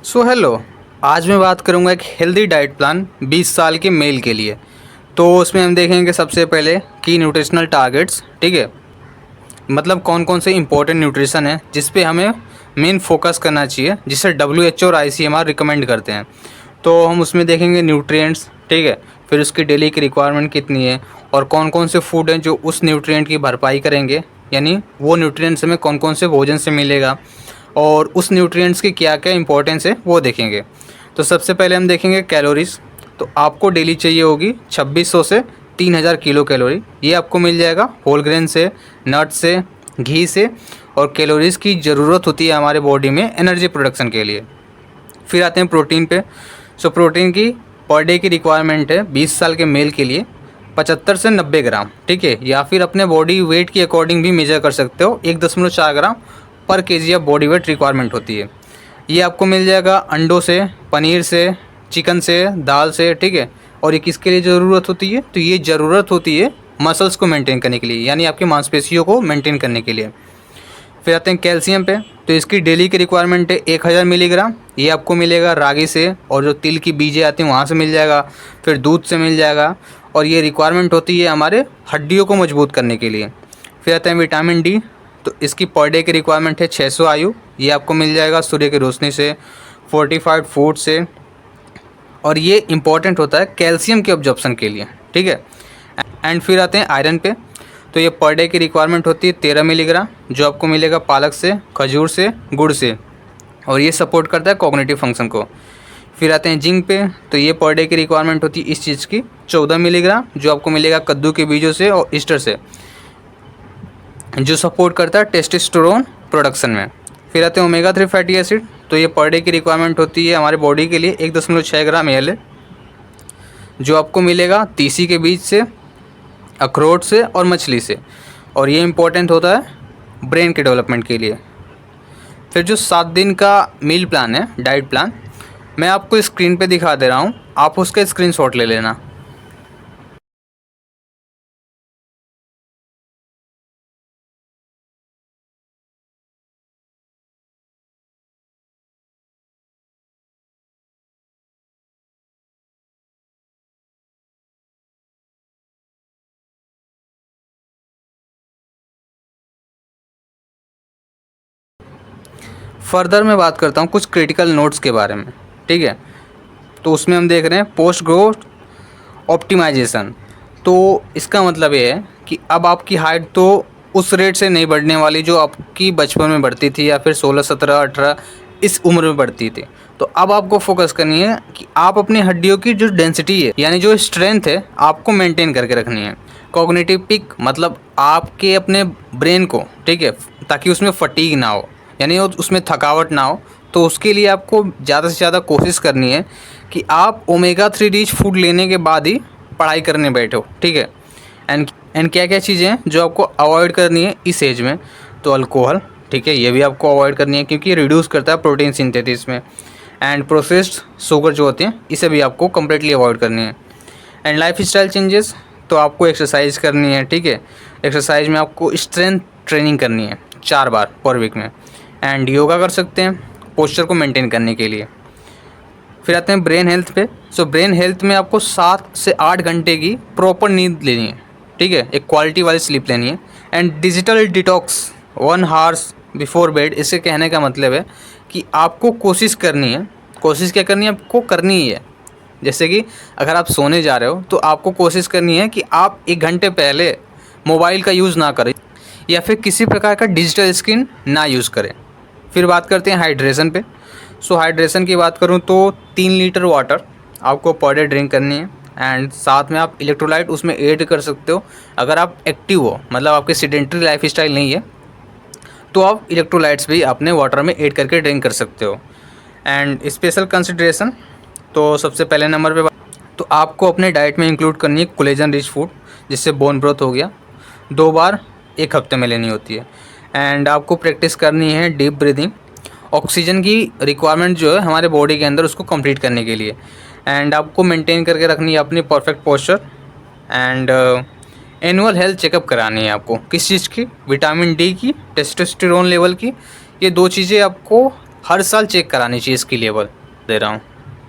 So hello. आज मैं बात करूंगा एक हेल्दी डाइट प्लान 20 साल के मेल के लिए। तो उसमें हम देखेंगे सबसे पहले की न्यूट्रिशनल टारगेट्स, ठीक है। मतलब कौन कौन से इंपॉर्टेंट न्यूट्रिशन है जिस पे हमें मेन फोकस करना चाहिए, जिसे WHO और ICMR रिकमेंड करते हैं। तो हम उसमें देखेंगे न्यूट्रिएंट्स, ठीक है। फिर उसकी डेली की रिक्वायरमेंट कितनी है और कौन कौन से फूड हैं जो उस न्यूट्रिएंट की भरपाई करेंगे, यानी वो न्यूट्रिएंट्स हमें कौन कौन से भोजन से मिलेगा और उस न्यूट्रिएंट्स की क्या क्या इंपॉर्टेंस है वो देखेंगे। तो सबसे पहले हम देखेंगे कैलोरीज़। तो आपको डेली चाहिए होगी 2600 से 3000 किलो कैलोरी। ये आपको मिल जाएगा होल ग्रेन से, नट से, घी से। और कैलोरीज़ की ज़रूरत होती है हमारे बॉडी में एनर्जी प्रोडक्शन के लिए। फिर आते हैं प्रोटीन पे। सो प्रोटीन की पर डे की रिक्वायरमेंट है 20 साल के मेल के लिए 75 से 90 ग्राम, ठीक है। या फिर अपने बॉडी वेट के अकॉर्डिंग भी मेजर कर सकते हो, 1.4 ग्राम पर KG of body weight requirement होती है। ये आपको मिल जाएगा अंडों से, पनीर से, चिकन से, दाल से, ठीक है। और ये किसके लिए ज़रूरत होती है? तो ये ज़रूरत होती है मसल्स को मेंटेन करने के लिए, यानी आपकी मांसपेशियों को मेंटेन करने के लिए। फिर आते हैं कैल्शियम पे। तो इसकी डेली की रिक्वायरमेंट है 1000 मिलीग्राम। ये आपको मिलेगा रागी से, और जो तिल की बीजें आती हैं वहाँ से मिल जाएगा। फिर दूध से मिल जाएगा। और ये रिक्वायरमेंट होती है हमारे हड्डियों को मजबूत करने के लिए। फिर आते हैं विटामिन डी। तो इसकी पर डे की रिक्वायरमेंट है 600 IU। ये आपको मिल जाएगा सूर्य की रोशनी से, फोर्टिफाइड फूड से। और ये इंपॉर्टेंट होता है कैल्शियम के ऑब्जॉर्प्शन के लिए, ठीक है। एंड फिर आते हैं आयरन पे। तो ये पर डे की रिक्वायरमेंट होती है 13 मिलीग्राम, जो आपको मिलेगा पालक से, खजूर से, गुड़ से। और ये सपोर्ट करता है कॉग्निटिव फंक्शन को। फिर आते हैं जिंक पे। तो ये पर डे की रिक्वायरमेंट होती है इस चीज़ की 14 मिलीग्राम, जो आपको मिलेगा कद्दू के बीजों से और ईस्टर से, जो सपोर्ट करता है टेस्टोस्टेरोन प्रोडक्शन में। फिर आते हैं ओमेगा 3 फैटी एसिड। तो ये पर डे की रिक्वायरमेंट होती है हमारे बॉडी के लिए 1.6 ग्राम एल, जो आपको मिलेगा तीसी के बीज से, अखरोट से और मछली से। और ये इम्पोर्टेंट होता है ब्रेन के डेवलपमेंट के लिए। फिर जो 7 दिन का मील प्लान है, डाइट प्लान, मैं आपको स्क्रीन पे दिखा दे रहा हूँ, आप उसका स्क्रीनशॉट ले लेना। फर्दर मैं बात करता हूँ कुछ क्रिटिकल नोट्स के बारे में, ठीक है। तो उसमें हम देख रहे हैं पोस्ट ग्रोथ ऑप्टिमाइजेशन। तो इसका मतलब ये है कि अब आपकी हाइट तो उस रेट से नहीं बढ़ने वाली जो आपकी बचपन में बढ़ती थी, या फिर 16, 17, 18 इस उम्र में बढ़ती थी। तो अब आपको फोकस करनी है कि आप अपनी हड्डियों की जो डेंसिटी है, यानी जो स्ट्रेंथ है, आपको मेंटेन करके रखनी है। कॉग्निटिव पिक मतलब आपके अपने ब्रेन को, ठीक है, ताकि उसमें फटीग ना हो, यानी उसमें थकावट ना हो। तो उसके लिए आपको ज़्यादा से ज़्यादा कोशिश करनी है कि आप ओमेगा 3 रिच फूड लेने के बाद ही पढ़ाई करने बैठो, ठीक है। एंड क्या क्या चीज़ें हैं जो आपको अवॉइड करनी है इस एज में? तो अल्कोहल, ठीक है, ये भी आपको अवॉइड करनी है क्योंकि ये रिड्यूस करता है प्रोटीन सिंथेसिस में। एंड प्रोसेस्ड शुगर जो होती हैं, इसे भी आपको कम्प्लीटली अवॉइड करनी है। एंड लाइफ स्टाइल चेंजेस, तो आपको एक्सरसाइज करनी है, ठीक है। एक्सरसाइज में आपको स्ट्रेंथ ट्रेनिंग करनी है 4 बार पर वीक में। एंड योगा कर सकते हैं पोस्चर को मेंटेन करने के लिए। फिर आते हैं ब्रेन हेल्थ पे। सो ब्रेन हेल्थ में आपको 7 से 8 घंटे की प्रॉपर नींद लेनी है, ठीक है, एक क्वालिटी वाली स्लीप लेनी है। And digital detox 1 hours before bed. इससे कहने का मतलब है कि आपको कोशिश करनी है, कोशिश क्या करनी है, आपको करनी ही है। जैसे कि अगर आप सोने जा रहे हो तो आपको कोशिश करनी है कि आप 1 घंटे पहले मोबाइल का यूज़ ना करें, या फिर किसी प्रकार का डिजिटल स्क्रीन ना यूज़ करें। फिर बात करते हैं हाइड्रेशन पे। सो हाइड्रेशन की बात करूँ तो 3 लीटर वाटर आपको पर डे ड्रिंक करनी है। एंड साथ में आप इलेक्ट्रोलाइट उसमें ऐड कर सकते हो। अगर आप एक्टिव हो, मतलब आपके सेडेंटरी लाइफ स्टाइल नहीं है, तो आप इलेक्ट्रोलाइट्स भी अपने वाटर में ऐड करके ड्रिंक कर सकते हो। एंड स्पेशल कंसिडरेशन, तो सबसे पहले नंबर पे तो आपको अपने डाइट में इंक्लूड करनी है कोलेजन रिच फूड, जिससे बोन ग्रोथ हो गया। 2 बार 1 हफ्ते में लेनी होती है। एंड आपको प्रैक्टिस करनी है डीप ब्रीदिंग, ऑक्सीजन की रिक्वायरमेंट जो है हमारे बॉडी के अंदर, उसको कंप्लीट करने के लिए। एंड आपको मेंटेन करके रखनी है अपनी perfect posture. And annual health checkup करानी है आपको। किस चीज़ की? विटामिन डी की, टेस्टोस्टेरोन लेवल की। ये 2 चीज़ें आपको हर साल चेक करानी चाहिए इसकी लेवल दे रहा हूँ।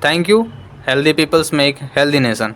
Thank you. Healthy peoples make healthy nation.